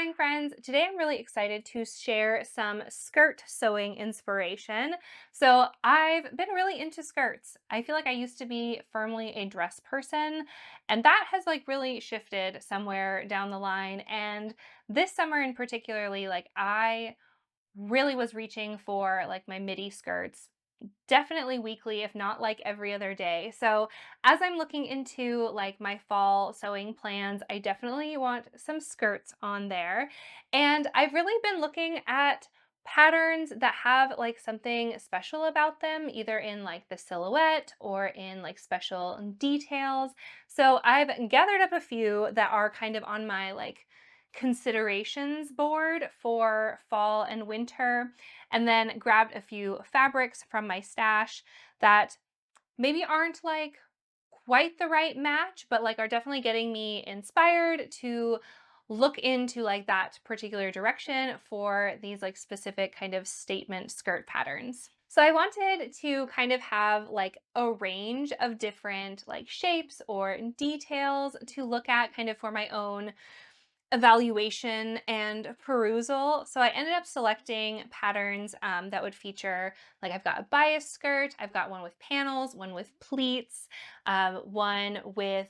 sewing friends. Today I'm really excited to share some skirt sewing inspiration. So I've been really into skirts. I feel like I used to be firmly a dress person, and that has like really shifted somewhere down the line. And this summer in particularly, like I really was reaching for like my midi skirts definitely weekly, if not like every other day. So, as I'm looking into like my fall sewing plans, I definitely want some skirts on there. And I've really been looking at patterns that have like something special about them, either in like the silhouette or in like special details. So, I've gathered up a few that are kind of on my like considerations board for fall and winter, and then grabbed a few fabrics from my stash that maybe aren't like quite the right match, but like are definitely getting me inspired to look into like that particular direction for these like specific kind of statement skirt patterns. So I wanted to kind of have like a range of different like shapes or details to look at kind of for my own evaluation and perusal. So I ended up selecting patterns that would feature, like I've got a bias skirt, I've got one with panels, one with pleats, one with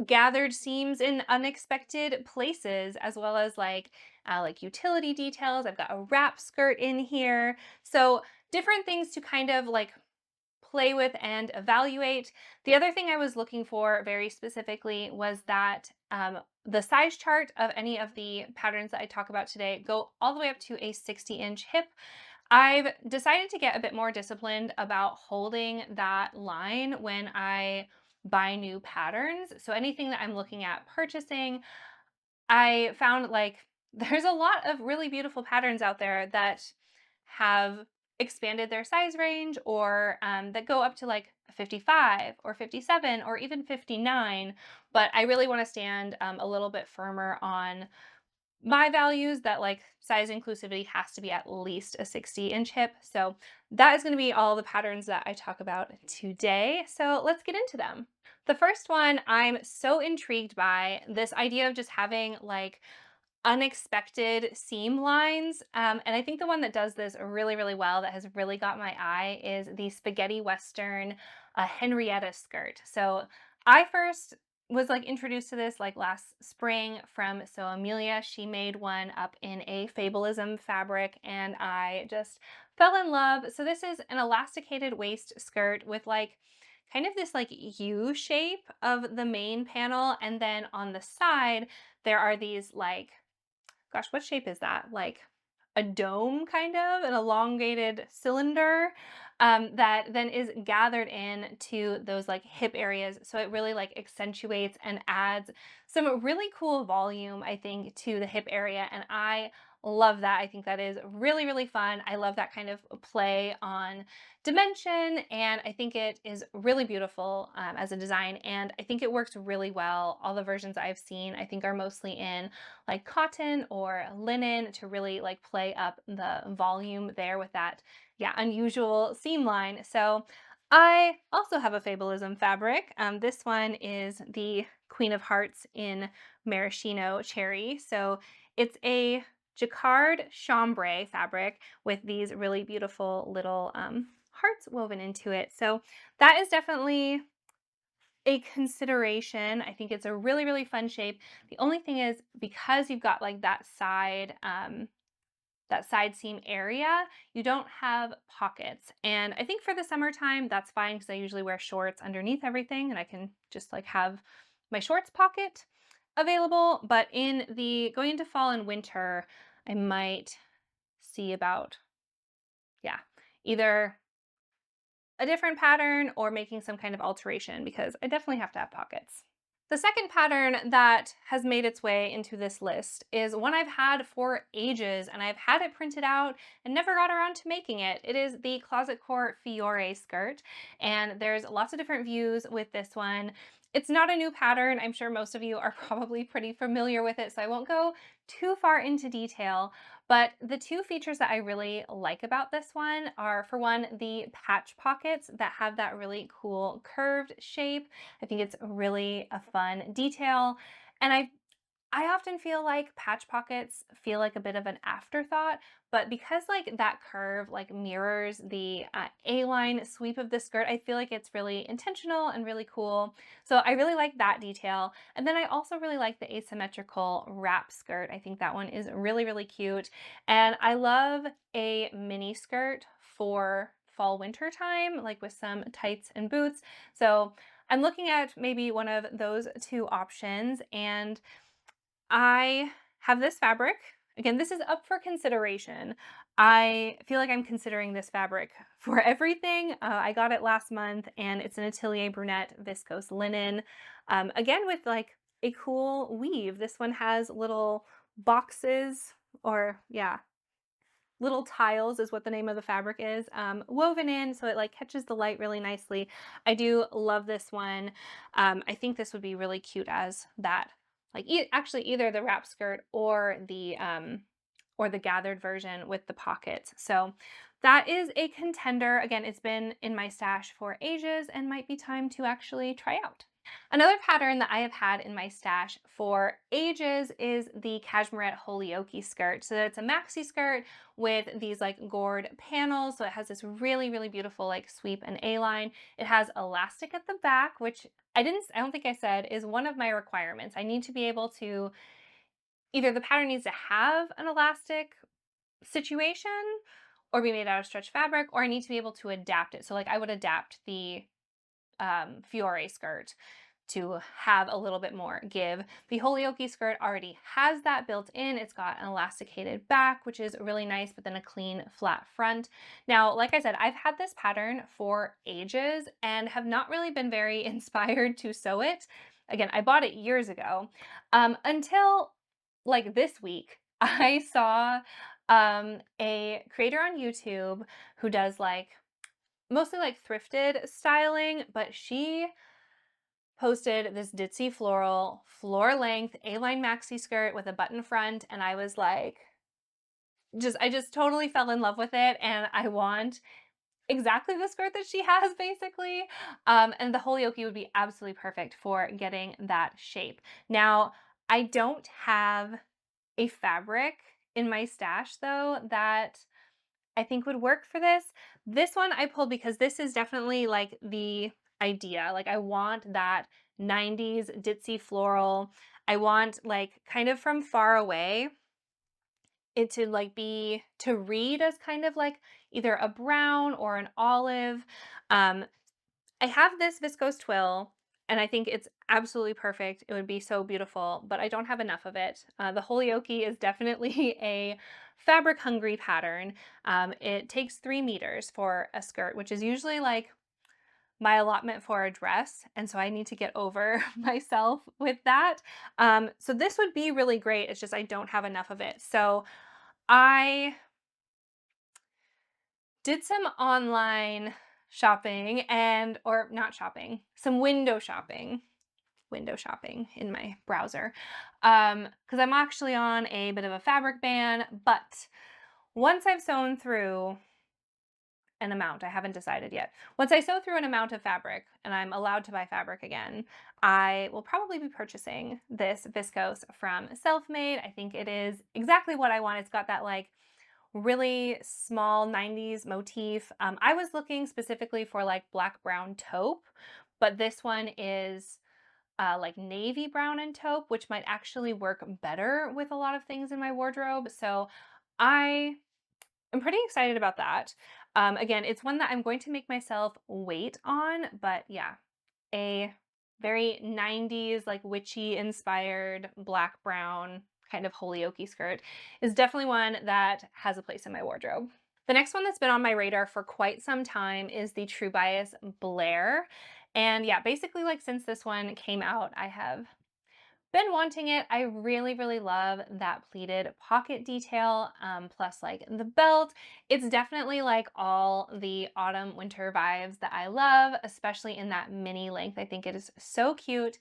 gathered seams in unexpected places, as well as like utility details. I've got a wrap skirt in here. So different things to kind of like play with and evaluate. The other thing I was looking for very specifically was that the size chart of any of the patterns that I talk about today go all the way up to a 60-inch hip. I've decided to get a bit more disciplined about holding that line when I buy new patterns. So anything that I'm looking at purchasing, I found like there's a lot of really beautiful patterns out there that have expanded their size range, or that go up to like 55 or 57 or even 59. But I really want to stand a little bit firmer on my values that like size inclusivity has to be at least a 60-inch hip. So that is going to be all the patterns that I talk about today. So let's get into them. The first one I'm so intrigued by, this idea of just having like unexpected seam lines. And I think the one that does this really, really well, that has really got my eye, is the spaghetti western Henrietta skirt. So I first was like introduced to this like last spring from Amelia. She made one up in a Fableism fabric, and I just fell in love. So this is an elasticated waist skirt with like kind of this like U shape of the main panel, and then on the side there are these like, gosh, what shape is that? Like a dome, kind of an elongated cylinder, that then is gathered in to those like hip areas. So it really like accentuates and adds some really cool volume, I think, to the hip area. And I love that. I think that is really, really fun. I love that kind of play on dimension, and I think it is really beautiful as a design. And I think it works really well. All the versions I've seen, I think, are mostly in like cotton or linen to really like play up the volume there with that, yeah, unusual seam line. So I also have a Fableism fabric. This one is the Queen of Hearts in maraschino cherry. So it's a jacquard chambray fabric with these really beautiful little hearts woven into it. So that is definitely a consideration. I think it's a really, really fun shape. The only thing is, because you've got like that side seam area, you don't have pockets. And I think for the summertime, that's fine because I usually wear shorts underneath everything and I can just like have my shorts pocket available. But in the going into fall and winter, I might see about, yeah, either a different pattern or making some kind of alteration, because I definitely have to have pockets. The second pattern that has made its way into this list is one I've had for ages, and I've had it printed out and never got around to making it. It is the Closet Core Fiore skirt, and there's lots of different views with this one. It's not a new pattern. I'm sure most of you are probably pretty familiar with it, so I won't go too far into detail. But the two features that I really like about this one are, for one, the patch pockets that have that really cool curved shape. I think it's really a fun detail. And I I often feel like patch pockets feel like a bit of an afterthought, but because like that curve like mirrors the A-line sweep of the skirt, I feel like it's really intentional and really cool. So I really like that detail. And then I also really like the asymmetrical wrap skirt. I think that one is really, really cute. And I love a mini skirt for fall winter time, like with some tights and boots. So I'm looking at maybe one of those two options, and I have this fabric. Again, this is up for consideration. I feel like I'm considering this fabric for everything. I got it last month and it's an Atelier Brunette viscose linen. Again, with like a cool weave. This one has little boxes, or yeah, little tiles is what the name of the fabric is, woven in so it like catches the light really nicely. I do love this one. I think this would be really cute as that, like actually either the wrap skirt or the gathered version with the pockets. So that is a contender. Again, it's been in my stash for ages and might be time to actually try out. Another pattern that I have had in my stash for ages is the Cashmerette Holyoke skirt. So it's a maxi skirt with these like gored panels. So it has this really, really beautiful like sweep and A-line. It has elastic at the back, which I don't think I said is one of my requirements. I need to be able to, either the pattern needs to have an elastic situation or be made out of stretch fabric, or I need to be able to adapt it. So like I would adapt the Fiore skirt to have a little bit more give. The Holyoke skirt already has that built in. It's got an elasticated back, which is really nice, but then a clean flat front. Now, like I said, I've had this pattern for ages and have not really been very inspired to sew it. Again, I bought it years ago, until like this week. I saw a creator on YouTube who does like mostly like thrifted styling, but she posted this ditzy floor length A-line maxi skirt with a button front, and I was like, I just totally fell in love with it, and I want exactly the skirt that she has basically. And the Holyoke would be absolutely perfect for getting that shape. Now, I don't have a fabric in my stash though that I think would work for this. This one I pulled because this is definitely like the idea. Like I want that 90s ditzy floral. I want like kind of from far away it to like be to read as kind of like either a brown or an olive. Um, I have this viscose twill and I think it's absolutely perfect. It would be so beautiful, but I don't have enough of it. The Holyoke is definitely a fabric hungry pattern. It takes 3 meters for a skirt, which is usually like my allotment for a dress. And so I need to get over myself with that. So this would be really great. It's just I don't have enough of it. So I did some online shopping or not shopping, some window shopping in my browser. Because I'm actually on a bit of a fabric ban, but once I've sewn through an amount, I haven't decided yet. Once I sew through an amount of fabric and I'm allowed to buy fabric again, I will probably be purchasing this viscose from Selfmade. I think it is exactly what I want. It's got that like really small 90s motif. I was looking specifically for like black brown taupe, but this one is like navy brown and taupe, which might actually work better with a lot of things in my wardrobe. So I am pretty excited about that. Again, it's one that I'm going to make myself wait on, but yeah, a very 90s, like witchy inspired black brown kind of Holyoke skirt is definitely one that has a place in my wardrobe. The next one that's been on my radar for quite some time is the True Bias Blair. And yeah, basically like since this one came out, I have been wanting it. I really, really love that pleated pocket detail, plus like the belt. It's definitely like all the autumn winter vibes that I love, especially in that mini length. I think it is so cute.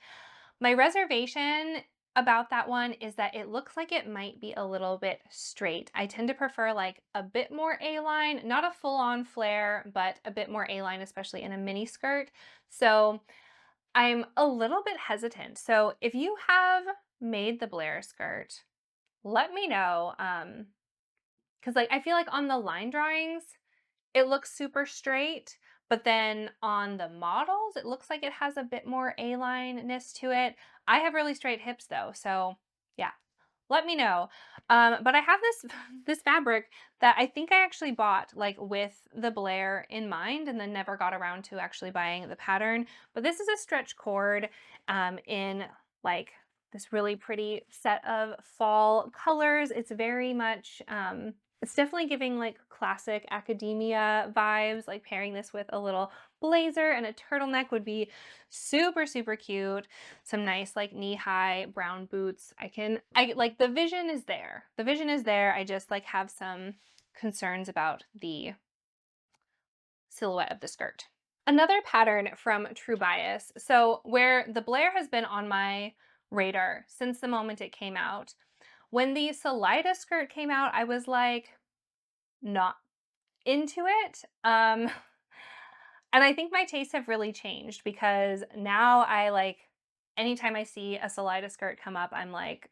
My reservation about that one is that it looks like it might be a little bit straight. I tend to prefer like a bit more A-line, not a full-on flare, but a bit more A-line, especially in a mini skirt. So I'm a little bit hesitant. So if you have made the Blair skirt, let me know. Because like I feel like on the line drawings, it looks super straight, but then on the models, it looks like it has a bit more A-line-ness to it. I have really straight hips though, so yeah, let me know. But I have this this fabric that I think I actually bought like with the Blair in mind and then never got around to actually buying the pattern. But this is a stretch cord in like this really pretty set of fall colors. It's very much it's definitely giving like classic academia vibes, like pairing this with a little blazer and a turtleneck would be super, super cute. Some nice like knee-high brown boots. I like the vision is there. The vision is there. I just like have some concerns about the silhouette of the skirt. Another pattern from True Bias. So where the Blair has been on my radar since the moment it came out. When the Salida skirt came out, I was like not into it. And I think my tastes have really changed because now I like anytime I see a Salida skirt come up, I'm like,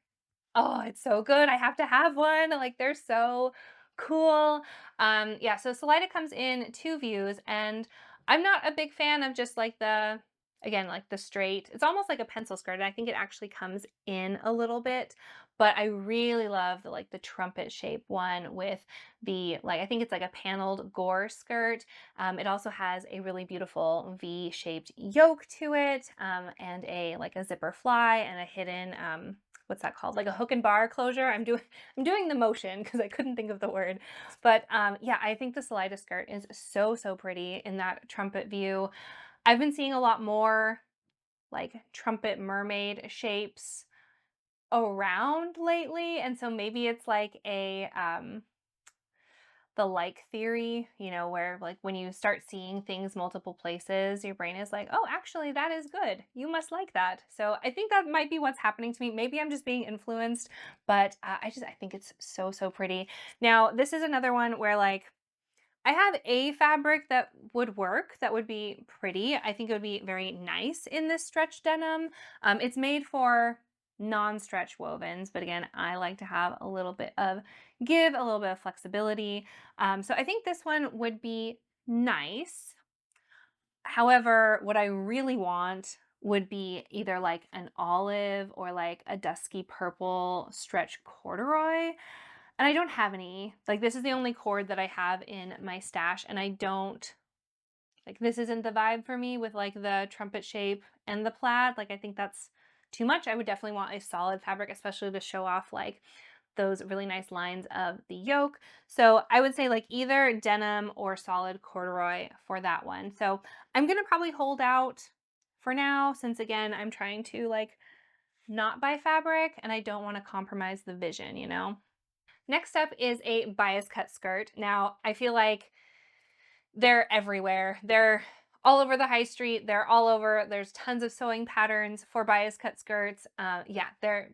oh, it's so good. I have to have one. Like they're so cool. Yeah, so Salida comes in two views, and I'm not a big fan of just like the again, like the straight. It's almost like a pencil skirt, and I think it actually comes in a little bit. But I really love the like the trumpet shape one with the like I think it's like a paneled gore skirt. It also has a really beautiful V-shaped yoke to it, and a like a zipper fly and a hidden what's that called? Like a hook and bar closure. I'm doing the motion because I couldn't think of the word. But yeah, I think the Salida skirt is so, so pretty in that trumpet view. I've been seeing a lot more like trumpet mermaid shapes around lately. And so maybe it's like a the like theory, you know, where like when you start seeing things multiple places, your brain is like, oh, actually, that is good. You must like that. So I think that might be what's happening to me. Maybe I'm just being influenced, but I think it's so, so pretty. Now, this is another one where like I have a fabric that would work, that would be pretty. I think it would be very nice in this stretch denim. It's made for non-stretch wovens, but again, I like to have a little bit of give, a little bit of flexibility. So I think this one would be nice. However, what I really want would be either like an olive or like a dusky purple stretch corduroy. And I don't have any. Like this is the only cord that I have in my stash and I don't like this isn't the vibe for me with like the trumpet shape and the plaid. Like I think that's too much. I would definitely want a solid fabric, especially to show off like those really nice lines of the yoke. So I would say like either denim or solid corduroy for that one. So I'm gonna probably hold out for now since again, I'm trying to like not buy fabric and I don't want to compromise the vision, you know? Next up is a bias cut skirt. Now, I feel like they're everywhere. They're all over the high street. They're all over. There's tons of sewing patterns for bias cut skirts. Yeah,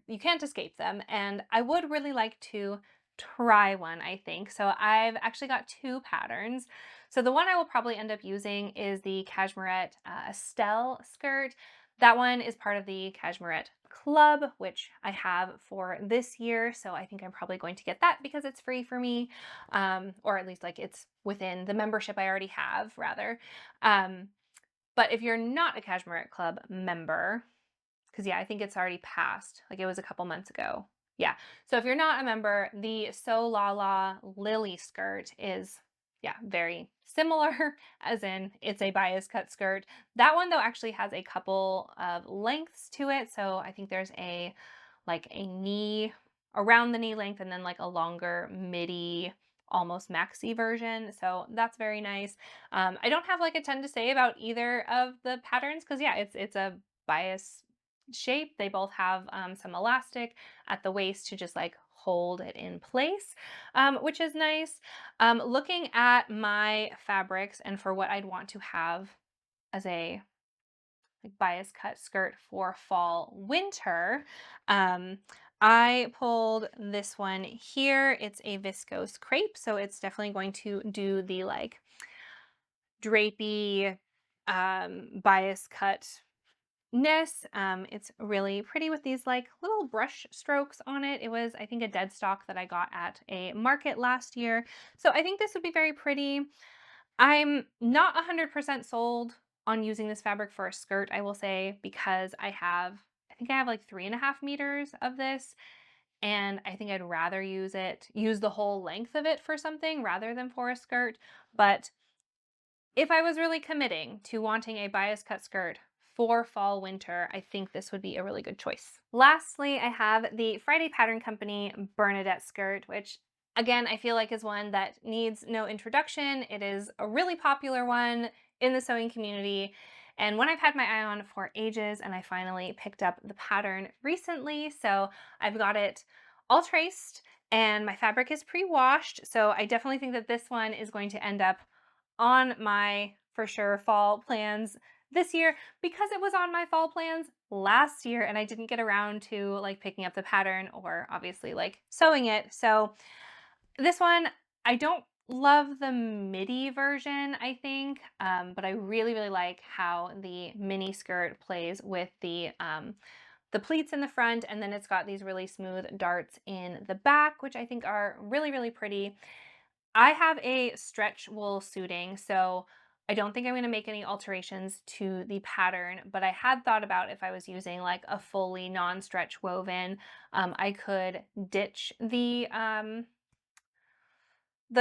you can't escape them. And I would really like to try one, I think. So I've actually got two patterns. So the one I will probably end up using is the Cashmerette Astell skirt. That one is part of the Cashmerette Club, which I have for this year. So I think I'm probably going to get that because it's free for me, or at least like it's within the membership I already have, rather. Um, but if you're not a Cashmerette Club member, because yeah, I think it's already passed, like it was a couple months ago. Yeah. So if you're not a member, the Lala Lilly skirt is, yeah, very similar, as in it's a bias cut skirt. That one though actually has a couple of lengths to it. So I think there's a like a knee around the knee length and then like a longer midi almost maxi version. So that's very nice. I don't have like a ton to say about either of the patterns because yeah, it's a bias shape. They both have some elastic at the waist to just like hold it in place, which is nice. Looking at my fabrics and for what I'd want to have as a like bias cut skirt for fall winter, I pulled this one here. It's a viscose crepe, so it's definitely going to do the like drapey bias cut ness. It's really pretty with these like little brush strokes on it. It was, I think, a dead stock that I got at a market last year. So I think this would be very pretty. I'm not 100% sold on using this fabric for a skirt, I will say, because I think I have like 3.5 meters of this. And I think I'd rather use the whole length of it for something rather than for a skirt. But if I was really committing to wanting a bias cut skirt for fall winter, I think this would be a really good choice. Lastly, I have the Friday Pattern Company Bernadette skirt, which again, I feel like is one that needs no introduction. It is a really popular one in the sewing community. And one I've had my eye on for ages, and I finally picked up the pattern recently. So I've got it all traced and my fabric is pre-washed. So I definitely think that this one is going to end up on my, for sure, fall plans this year because it was on my fall plans last year and I didn't get around to like picking up the pattern or obviously like sewing it. So this one, I don't love the midi version, I think, but I really, really like how the mini skirt plays with the pleats in the front, and then it's got these really smooth darts in the back, which I think are really, really pretty. I have a stretch wool suiting, so I don't think I'm going to make any alterations to the pattern, but I had thought about if I was using like a fully non-stretch woven, I could ditch the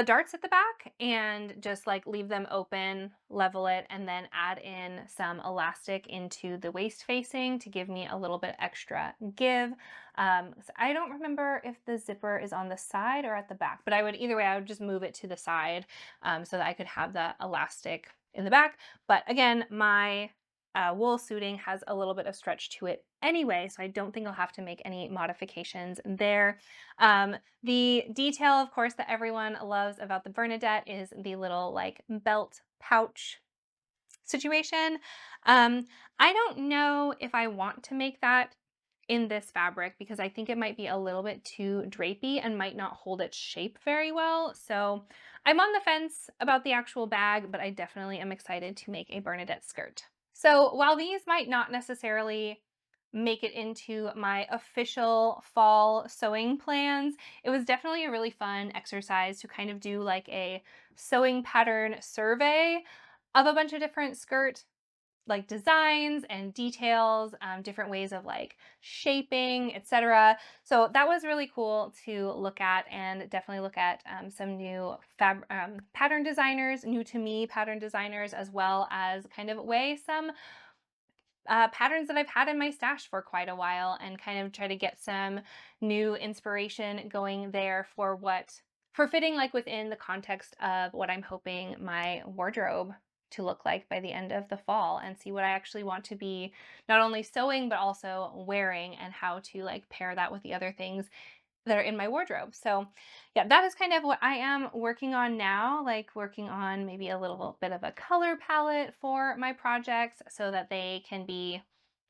darts at the back and just like leave them open, level it, and then add in some elastic into the waist facing to give me a little bit extra give. So I don't remember if the zipper is on the side or at the back, but either way, I would just move it to the side so that I could have the elastic in the back. But again, my wool suiting has a little bit of stretch to it anyway, so I don't think I'll have to make any modifications there. The detail, of course, that everyone loves about the Bernadette is the little like belt pouch situation. Um, I don't know if I want to make that in this fabric because I think it might be a little bit too drapey and might not hold its shape very well. So I'm on the fence about the actual bag, but I definitely am excited to make a Bernadette skirt. So while these might not necessarily make it into my official fall sewing plans, it was definitely a really fun exercise to kind of do like a sewing pattern survey of a bunch of different skirt like designs and details, different ways of like shaping, etc. So that was really cool to look at and definitely look at some new pattern designers, new to me pattern designers, as well as kind of weigh some patterns that I've had in my stash for quite a while and kind of try to get some new inspiration going there for fitting like within the context of what I'm hoping my wardrobe to look like by the end of the fall and see what I actually want to be not only sewing but also wearing and how to like pair that with the other things that are in my wardrobe. So yeah, that is kind of what I am working on now, like working on maybe a little bit of a color palette for my projects so that they can be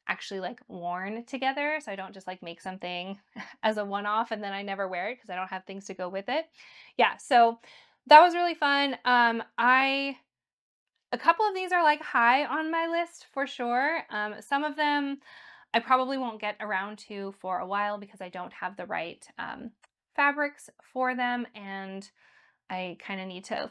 actually like worn together. So I don't just like make something as a one-off and then I never wear it because I don't have things to go with it. Yeah, so that was really fun. A couple of these are like high on my list for sure. Some of them I probably won't get around to for a while because I don't have the right fabrics for them, and I kind of need to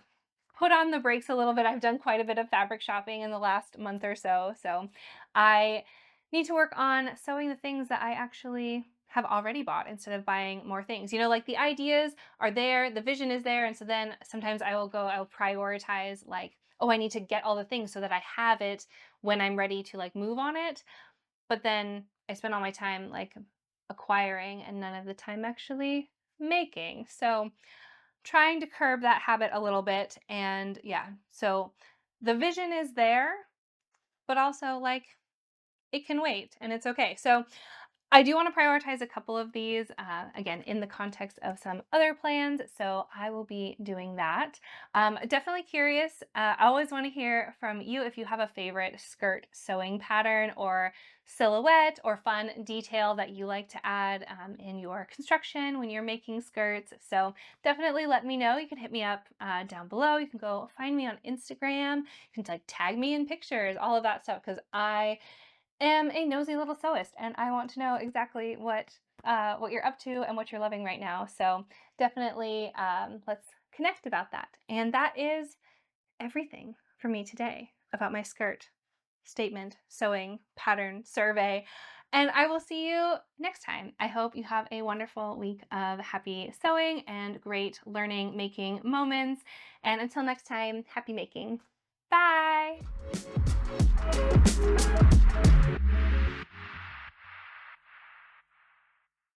put on the brakes a little bit. I've done quite a bit of fabric shopping in the last month or so, so I need to work on sewing the things that I actually have already bought instead of buying more things. You know, like the ideas are there, the vision is there, and so then sometimes I'll prioritize like, oh, I need to get all the things so that I have it when I'm ready to like move on it. But then I spend all my time like acquiring and none of the time actually making. So trying to curb that habit a little bit. And yeah, so the vision is there, but also like it can wait and it's okay. So I do want to prioritize a couple of these, again, in the context of some other plans, so I will be doing that. Definitely curious. I always want to hear from you if you have a favorite skirt sewing pattern or silhouette or fun detail that you like to add in your construction when you're making skirts. So definitely let me know. You can hit me up down below. You can go find me on Instagram. You can like tag me in pictures, all of that stuff, because I am a nosy little sewist, and I want to know exactly what you're up to and what you're loving right now. So definitely, let's connect about that. And that is everything for me today about my skirt statement, sewing, pattern, survey. And I will see you next time. I hope you have a wonderful week of happy sewing and great learning, making moments. And until next time, happy making. Bye.